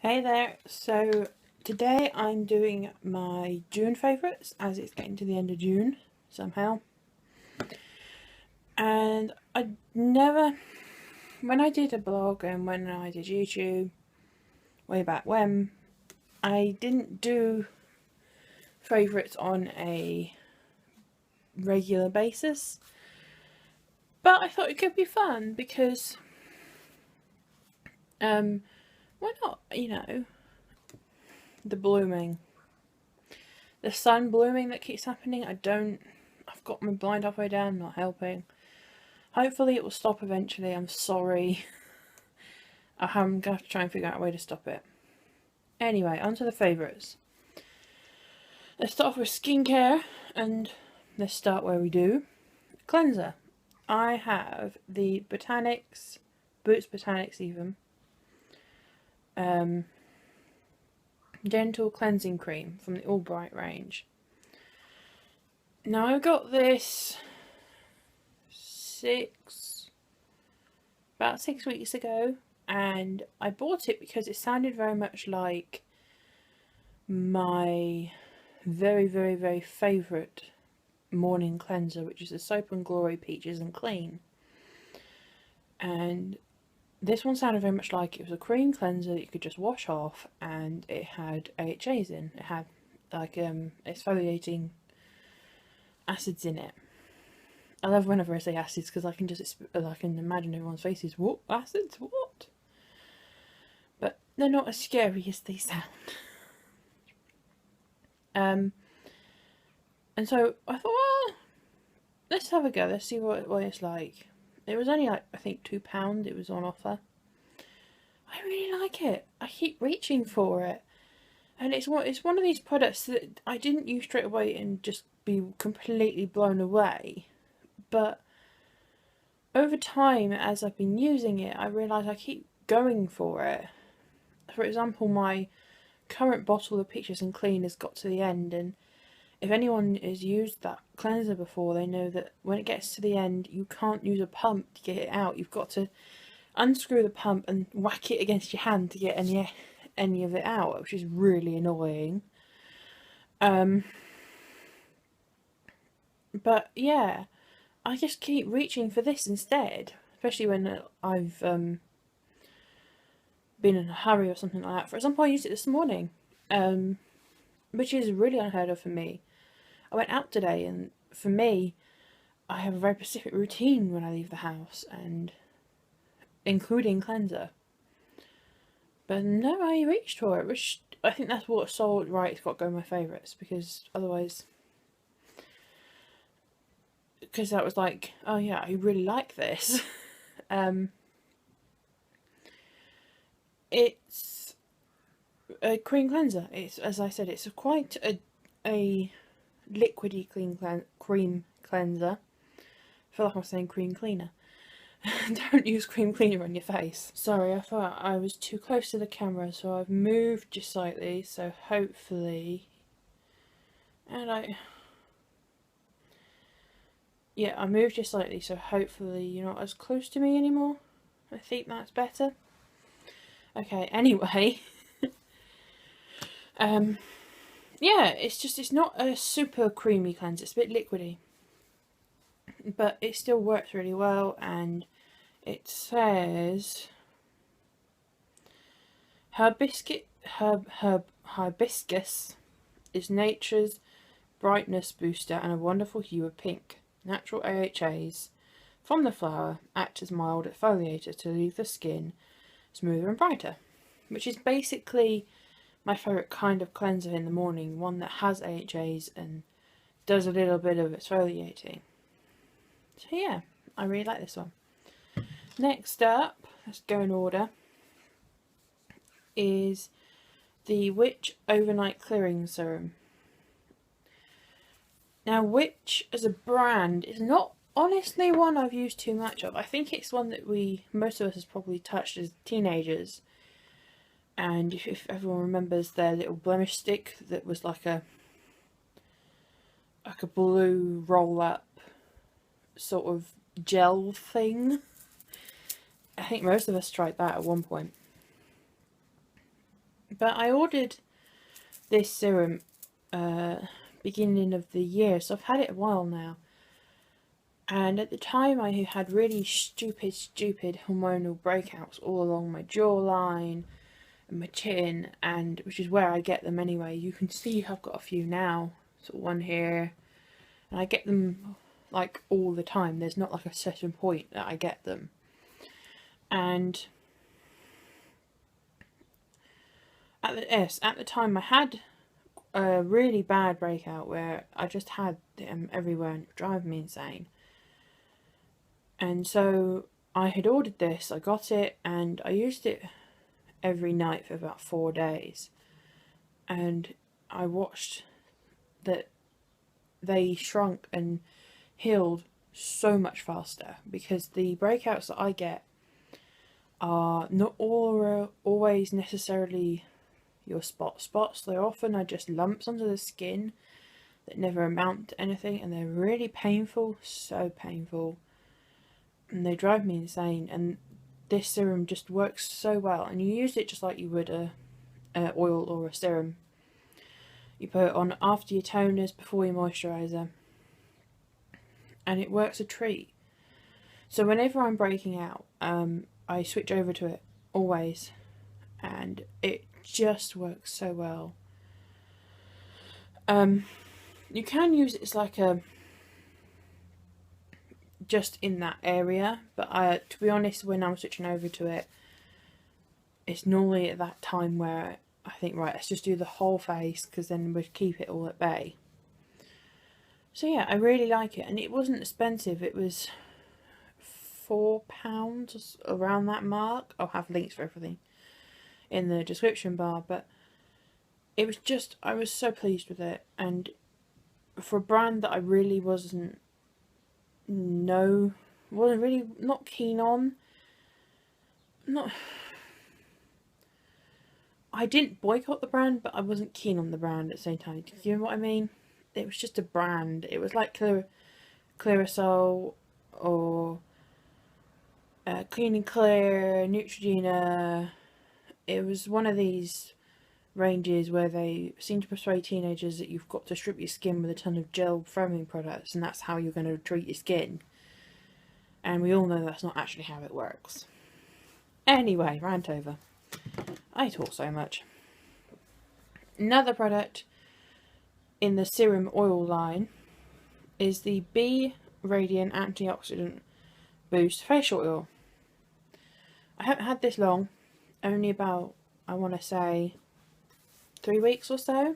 Hey there, so today I'm doing my June favourites as it's getting to the end of June somehow. And when I did a blog and when I did YouTube way back when, I didn't do favourites on a regular basis. But I thought it could be fun because, why not, the blooming. The sun blooming that keeps happening, I've got my blind halfway down, not helping. Hopefully it will stop eventually, I'm sorry. I'm going to have to try and figure out a way to stop it. Anyway, on to the favourites. Let's start off with skincare, and let's start where we do. Cleanser. I have the Botanics, Boots Botanics even, Gentle Cleansing Cream from the All Bright range. Now I got this about 6 weeks ago, and I bought it because it sounded very much like my very, very, very favourite morning cleanser, which is the Soap and Glory Peaches and Clean. And this one sounded very much like it was a cream cleanser that you could just wash off, and it had AHAs in. It had like exfoliating acids in it. I love whenever I say acids because I can imagine everyone's faces. What acids? What? But they're not as scary as they sound. And so I thought, well, let's have a go. Let's see what it's like. It was only like, I think £2. It was on offer. I really like it. I keep reaching for it. And it's one of these products that I didn't use straight away and just be completely blown away. But over time, as I've been using it, I realise I keep going for it. For example, my current bottle of Peaches and Clean has got to the end, and if anyone has used that cleanser before, they know that when it gets to the end, you can't use a pump to get it out. You've got to unscrew the pump and whack it against your hand to get any of it out, which is really annoying. But yeah, I just keep reaching for this instead, especially when I've been in a hurry or something like that. For example, I used it this morning, which is really unheard of for me. I went out today, and for me, I have a very specific routine when I leave the house, and including cleanser. But no, I reached for it, which I think that's what sold right. It's got to go my favourites, because otherwise, because that was like, oh yeah, I really like this. It's a cream cleanser. It's, as I said, it's quite a liquidy cream cleanser. I feel like I'm saying cream cleaner. Don't use cream cleaner on your face. Sorry, I thought I was too close to the camera, so I've moved just slightly, so hopefully... I moved just slightly, so hopefully you're not as close to me anymore. I think that's better. Okay, anyway. Yeah, it's not a super creamy cleanser, it's a bit liquidy. But it still works really well, and it says hibiscus is nature's brightness booster and a wonderful hue of pink. Natural AHAs from the flower act as mild exfoliator to leave the skin smoother and brighter, which is basically my favourite kind of cleanser in the morning, one that has AHAs and does a little bit of exfoliating. So yeah, I really like this one. Next up, let's go in order, is the Witch Overnight Clearing Serum. Now, Witch as a brand is not honestly one I've used too much of. I think it's one that most of us has probably touched as teenagers. And if everyone remembers their little blemish stick that was like a blue roll-up sort of gel thing. I think most of us tried that at one point. But I ordered this serum beginning of the year, so I've had it a while now. And at the time I had really stupid hormonal breakouts all along my jawline and my chin, and which is where I get them anyway. You can see I've got a few now, sort of one here, and I get them like all the time. There's not like a certain point that I get them. And at the time I had a really bad breakout where I just had them everywhere and it was driving me insane. And so I had ordered this, I got it, and I used it every night for about 4 days. And I watched that they shrunk and healed so much faster, because the breakouts that I get are not always necessarily your spots. They often are just lumps under the skin that never amount to anything, and they're really painful, so painful, and they drive me insane. And this serum just works so well, and you use it just like you would a oil or a serum. You put it on after your toners, before your moisturiser, and it works a treat. So whenever I'm breaking out, I switch over to it always, and it just works so well. You can use it as like a just in that area, but to be honest, when I'm switching over to it, it's normally at that time where I think, right, let's just do the whole face, because then we'd keep it all at bay. So yeah, I really like it, and it wasn't expensive. It was £4, around that mark. I'll have links for everything in the description bar, but it was just, I was so pleased with it. And for a brand that I really wasn't really not keen on, I didn't boycott the brand, but I wasn't keen on the brand at the same time. Do you know what I mean? It was just a brand. It was like Clearasil or Clean and Clear, Neutrogena. It was one of these ranges where they seem to persuade teenagers that you've got to strip your skin with a ton of gel firming products, and that's how you're going to treat your skin. And we all know that's not actually how it works. Anyway, rant over. I talk so much. Another product in the serum oil line is the Be Radiant Antioxidant Boost Facial Oil. I haven't had this long, only about, I want to say, 3 weeks or so.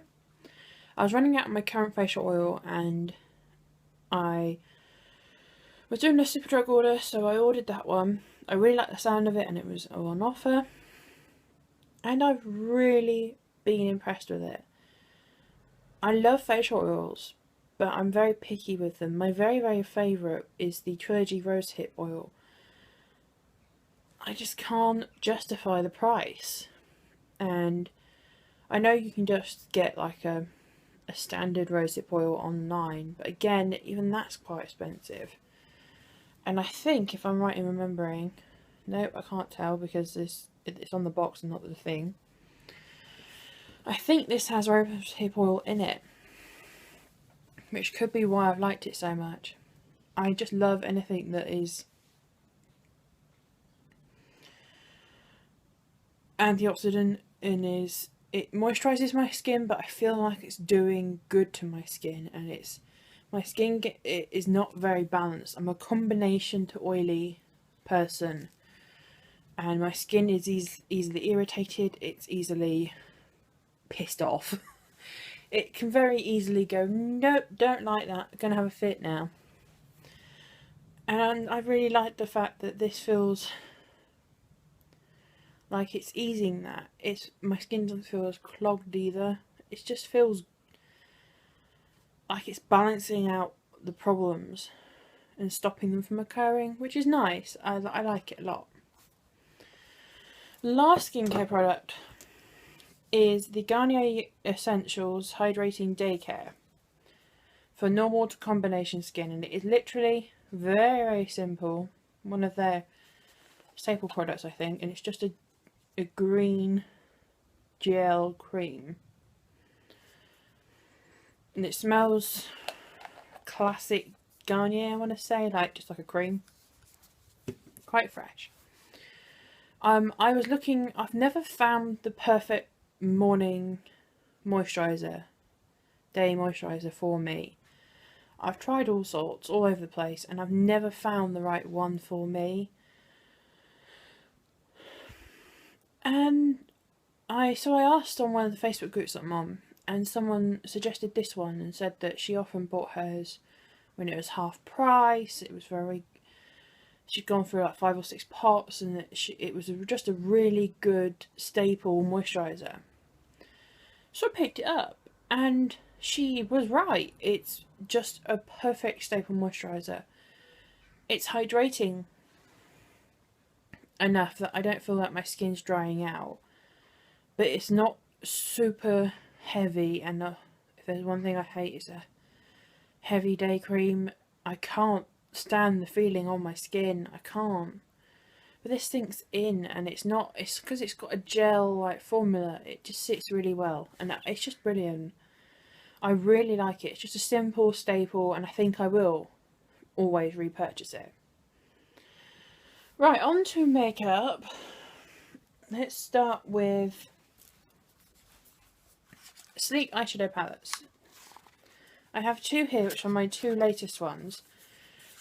I was running out of my current facial oil, and I was doing a Superdrug order, so I ordered that one. I really liked the sound of it, and it was on offer, and I've really been impressed with it. I love facial oils, but I'm very picky with them. My very favourite is the Trilogy Rosehip oil. I just can't justify the price, and I know you can just get like a standard rosehip oil online, but again, even that's quite expensive. And I think, if I'm right in remembering, no, I can't tell because it's on the box and not the thing. I think this has rosehip oil in it, which could be why I've liked it so much. I just love anything that is antioxidant and it moisturises my skin, but I feel like it's doing good to my skin, and my skin is not very balanced. I'm a combination to oily person, and my skin is easily irritated. It's easily pissed off. It can very easily go, nope, don't like that, I'm gonna have a fit now. And I really like the fact that this feels like it's easing that. My skin doesn't feel as clogged either. It just feels like it's balancing out the problems and stopping them from occurring, which is nice. I like it a lot. Last skincare product is the Garnier Essentials Hydrating Day Care for normal to combination skin, and it is literally very simple. One of their staple products, I think, and it's just a green gel cream. And it smells classic Garnier, I want to say, like just like a cream. Quite fresh. I was looking, I've never found the perfect morning moisturiser, day moisturiser for me. I've tried all sorts, all over the place, and I've never found the right one for me. And so I asked on one of the Facebook groups that I'm on, and someone suggested this one and said that she often bought hers when it was half price. It was she'd gone through like 5 or 6 pots, and it was just a really good staple moisturiser. So I picked it up, and she was right. It's just a perfect staple moisturiser. It's hydrating enough that I don't feel like my skin's drying out, but it's not super heavy. And if there's one thing I hate, is a heavy day cream. I can't stand the feeling on my skin. I can't. But this sinks in, and it's because it's got a gel like formula. It just sits really well, and it's just brilliant. I really like it. It's just a simple staple, and I think I will always repurchase it. Right, on to makeup. Let's start with sleek eyeshadow palettes. I have 2 here, which are my 2 latest ones,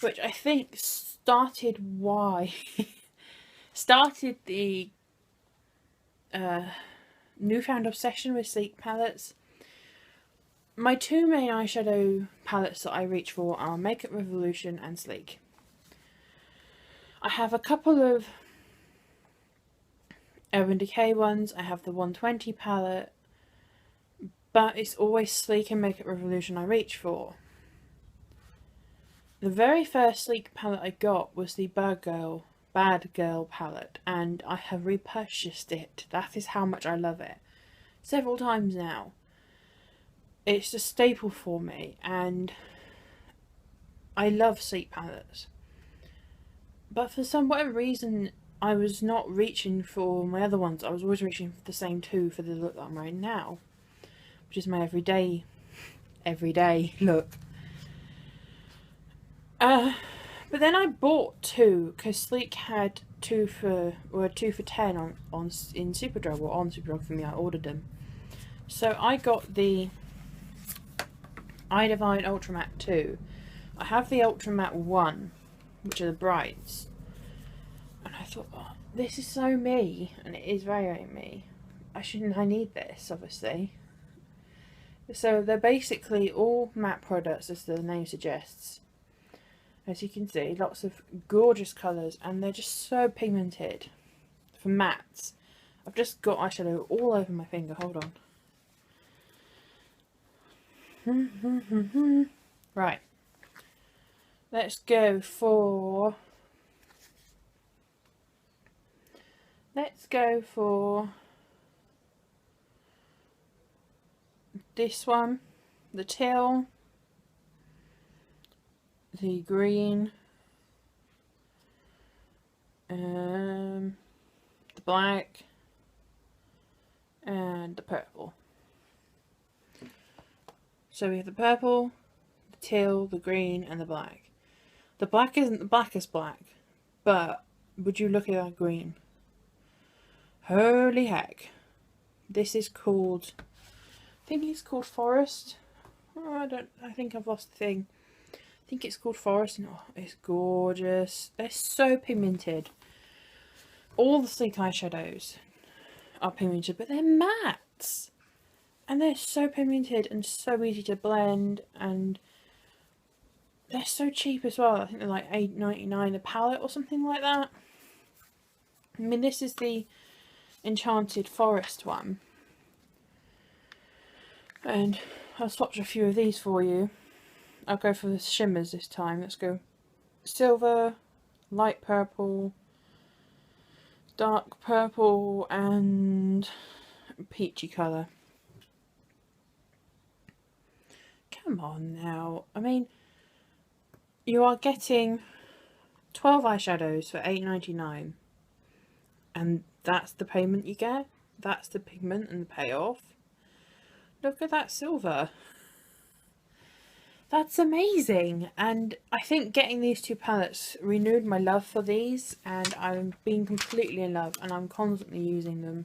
which I think started the newfound obsession with sleek palettes. My 2 main eyeshadow palettes that I reach for are Makeup Revolution and Sleek. I have a couple of Urban Decay ones. I have the 120 palette, but it's always Sleek and Makeup Revolution I reach for. The very first Sleek palette I got was the Bad Girl palette, and I have repurchased it. That is how much I love it. Several times now. It's a staple for me, and I love Sleek palettes. But for whatever reason, I was not reaching for my other ones. I was always reaching for the same 2 for the look that I'm wearing now, which is my everyday look. But then I bought 2 because Sleek had 2 for 10 in Superdrug, or on Superdrug for me. I ordered them, so I got the iDivine Ultra Matte 2. I have the Ultra Matte 1, which are the brights, and I thought, oh, this is so me, and it is very me. I need this, obviously. So they're basically all matte products, as the name suggests. As you can see, lots of gorgeous colours, and they're just so pigmented for mattes. I've just got eyeshadow all over my finger, hold on. Right, let's go for this one, the teal, the green, the black, and the purple. So we have the purple, the teal, the green, and the black. The black isn't the blackest black, but would you look at that green? Holy heck. This is called, I think it's called Forest. Oh, I think I've lost the thing. I think it's called Forest, and oh, it's gorgeous. They're so pigmented. All the Sleek eyeshadows are pigmented, but they're mattes. And they're so pigmented and so easy to blend, and they're so cheap as well. I think they're like $8.99 a palette or something like that. I mean, this is the Enchanted Forest one. And I'll swatch a few of these for you. I'll go for the shimmers this time. Let's go silver, light purple, dark purple, and peachy colour. Come on now. I mean, you are getting 12 eyeshadows for $8.99, and that's the payment you get. That's the pigment and the payoff. Look at that silver. That's amazing. And I think getting these two palettes renewed my love for these, and I'm being completely in love, and I'm constantly using them.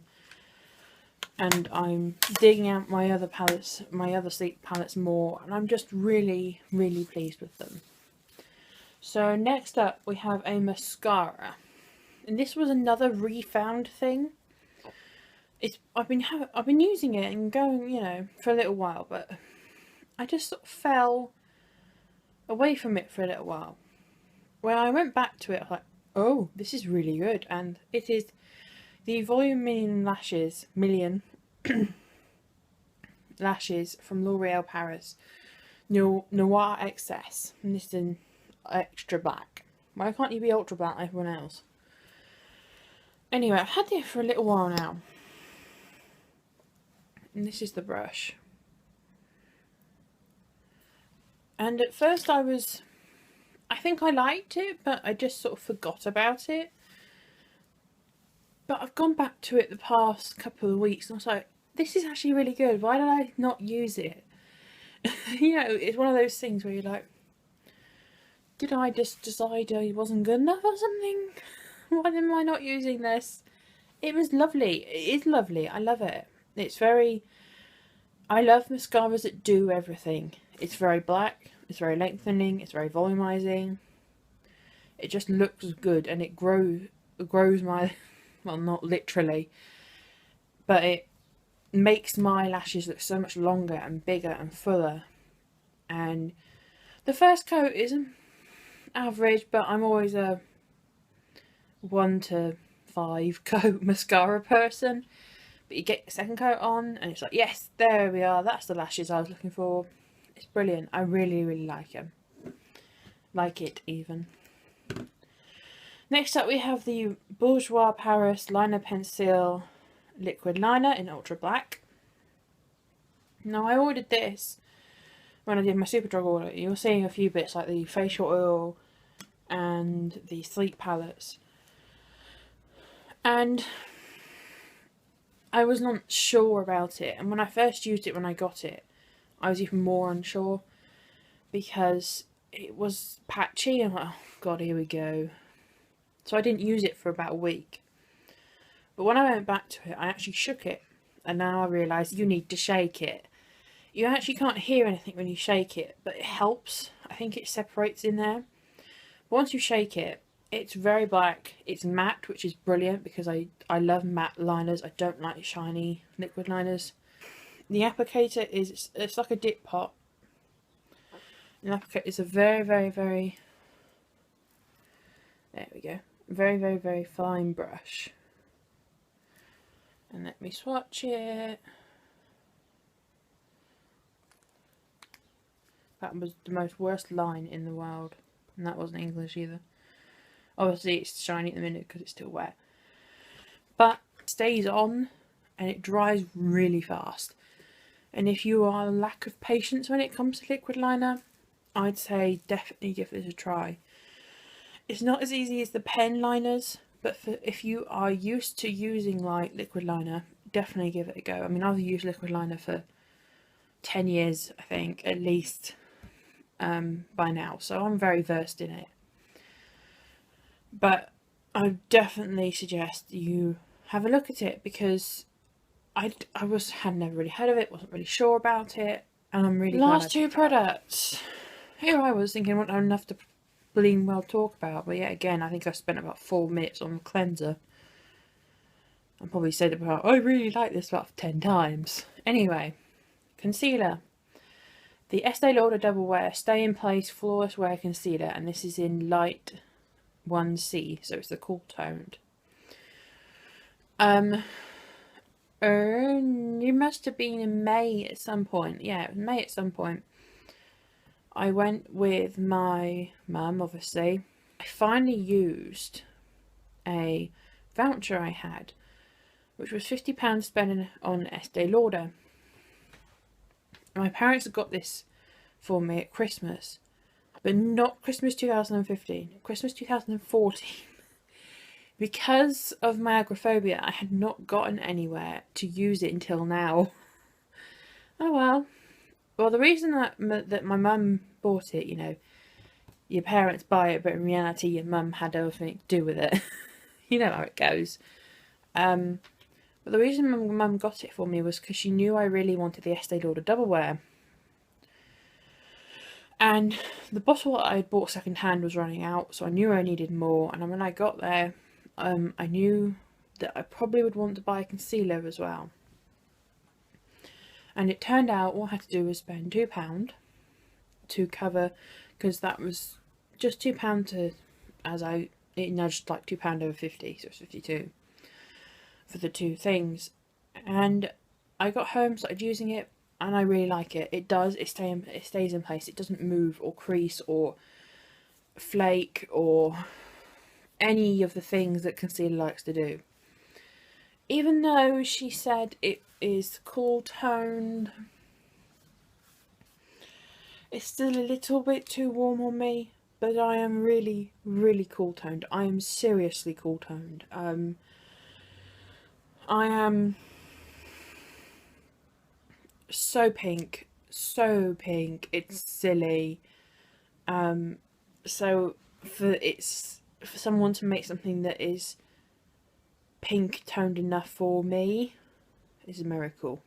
And I'm digging out my other palettes, my other sleep palettes more, and I'm just really, really pleased with them. So next up we have a mascara, and this was another refound thing. I've been using it and going, you know, for a little while, but I just sort of fell away from it for a little while. When I went back to it, I was like, oh, this is really good, and it is the Volume Million Lashes from L'Oreal Paris Noir Excess, and this is in extra black. Why can't you be ultra black like everyone else? Anyway, I've had this for a little while now, and this is the brush. And at first I think I liked it, but I just sort of forgot about it. But I've gone back to it the past couple of weeks, and I was like, this is actually really good. Why did I not use it? You know, it's one of those things where you're like, did I just decide I wasn't good enough or something? Why am I not using this? It was lovely. It is lovely. I love it. I love mascaras that do everything. It's very black, it's very lengthening, it's very volumizing. It just looks good, and it grows my, well, not literally, but it makes my lashes look so much longer and bigger and fuller. And the first coat is average, but I'm always a 1 to 5 coat mascara person. But you get the second coat on and it's like, yes, there we are, that's the lashes I was looking for. It's brilliant. I really, really like them. Like it even. Next up we have the Bourjois Paris Liner Pencil Liquid Liner in Ultra Black. Now I ordered this when I did my Superdrug order. You're seeing a few bits like the facial oil and the sleep palettes. And I was not sure about it, and when I first used it when I got it, I was even more unsure because it was patchy and I'm like, oh god, here we go. So I didn't use it for about a week. But when I went back to it, I actually shook it, and now I realise you need to shake it. You actually can't hear anything when you shake it, but it helps. I think it separates in there. But once you shake it, it's very black. It's matte, which is brilliant because I love matte liners. I don't like shiny liquid liners. The applicator it's like a dip pot. The applicator is a very, very, very, there we go, very, very, very fine brush. And let me swatch it. That was the most worst line in the world, and that wasn't English either. Obviously it's shiny at the minute because it's still wet, but it stays on and it dries really fast. And if you are a lack of patience when it comes to liquid liner, I'd say definitely give this a try. It's not as easy as the pen liners, but if you are used to using like liquid liner, definitely give it a go. I mean, I've used liquid liner for 10 years, I think, at least, by now, so I'm very versed in it. But I definitely suggest you have a look at it because had never really heard of it, wasn't really sure about it, and I'm really glad. Last two products. Here I was thinking I wouldn't have enough to bleeding well talk about, but yet again I think I spent about 4 minutes on the cleanser. I probably said about, I really like this about 10 times. Anyway, concealer. The Estee Lauder Double Wear Stay in Place Flawless Wear Concealer, and this is in light 1C, so it's the cool toned. It must have been in May at some point. Yeah, it was May at some point. I went with my mum, obviously. I finally used a voucher I had, which was £50 spent on Estee Lauder. My parents had got this for me at Christmas, but not Christmas 2015, Christmas 2014. because of my agoraphobia, I had not gotten anywhere to use it until now. Oh well. Well, the reason that my mum bought it, you know, your parents buy it, but in reality your mum had everything to do with it. You know how it goes. But the reason my mum got it for me was because she knew I really wanted the Estee Lauder Double Wear. And the bottle I had bought second hand was running out, so I knew I needed more. And when I got there, I knew that I probably would want to buy a concealer as well. And it turned out all I had to do was spend £2 to cover, because that was just £2 to, it nudged like £2 over 50, so it's 52 for the two things. And I got home, started using it, and I really like it. It stays in place. It doesn't move or crease or flake or any of the things that concealer likes to do. Even though she said it is cool toned, it's still a little bit too warm on me, but I am really, really cool toned. I am seriously cool toned. I am so pink, it's silly. So for someone to make something that is pink toned enough for me is a miracle.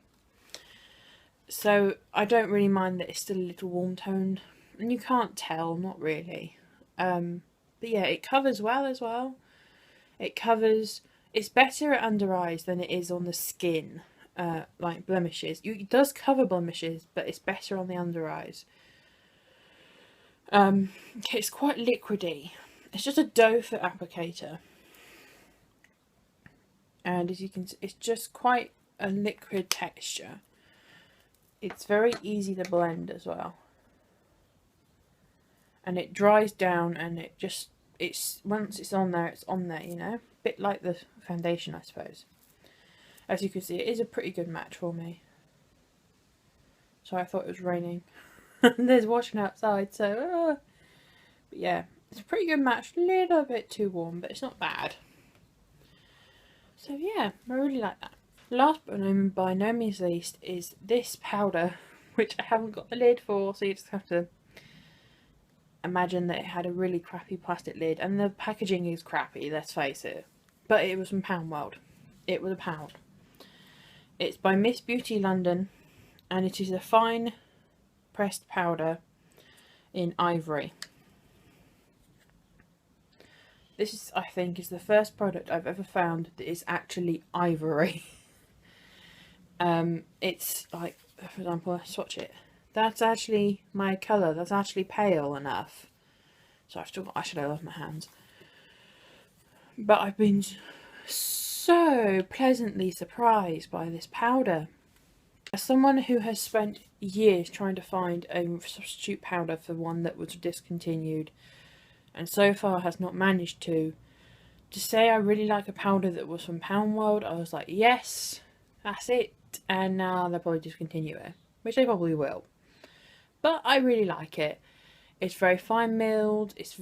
So I don't really mind that it's still a little warm toned, and you can't tell, not really. But yeah, it covers well as well. It's better at under eyes than it is on the skin, like blemishes. It does cover blemishes, but it's better on the under eyes. It's quite liquidy. It's just a doe foot applicator. And as you can see, it's just quite a liquid texture. It's very easy to blend as well. And it dries down, and once it's on there, you know? A bit like the foundation, I suppose. As you can see, it is a pretty good match for me. So I thought it was raining. There's washing outside, so... But yeah, it's a pretty good match. A little bit too warm, but it's not bad. So yeah, I really like that. Last but by no means least is this powder, which I haven't got the lid for, so you just have to imagine that it had a really crappy plastic lid, and the packaging is crappy, let's face it. But it was from Pound World. It was £1. It's by Miss Beauty London, and it is a fine pressed powder in ivory. This is, I think, is the first product I've ever found that is actually ivory. It's like, for example, I swatch it. That's actually my colour. That's actually pale enough. So I've still got eyeshadow on my hands. But I've been so pleasantly surprised by this powder. As someone who has spent years trying to find a substitute powder for one that was discontinued, and so far has not managed to say I really like a powder that was from Pound World, I was like, yes, that's it. And now they'll probably discontinue it, which they probably will. But I really like it. It's very fine milled. It's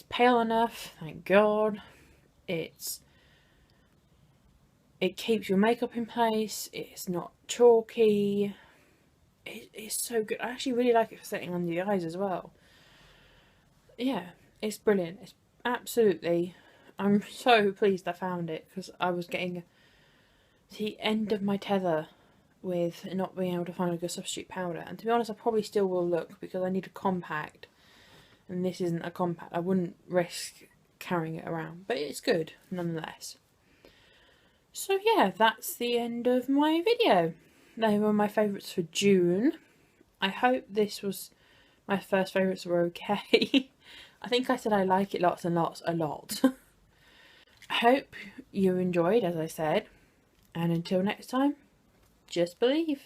pale enough, thank God. It keeps your makeup in place. It's not chalky. It's so good. I actually really like it for setting under the eyes as well. Yeah, it's brilliant. It's absolutely... I'm so pleased I found it, because I was getting the end of my tether with not being able to find a good substitute powder. And to be honest, I probably still will look, because I need a compact. And this isn't a compact. I wouldn't risk carrying it around. But it's good, nonetheless. So yeah, that's the end of my video. They were my favourites for June. I hope this was... my first favourites were okay. I think I said I like it lots and lots, a lot. I hope you enjoyed, as I said. And until next time, just believe.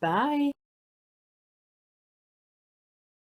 Bye.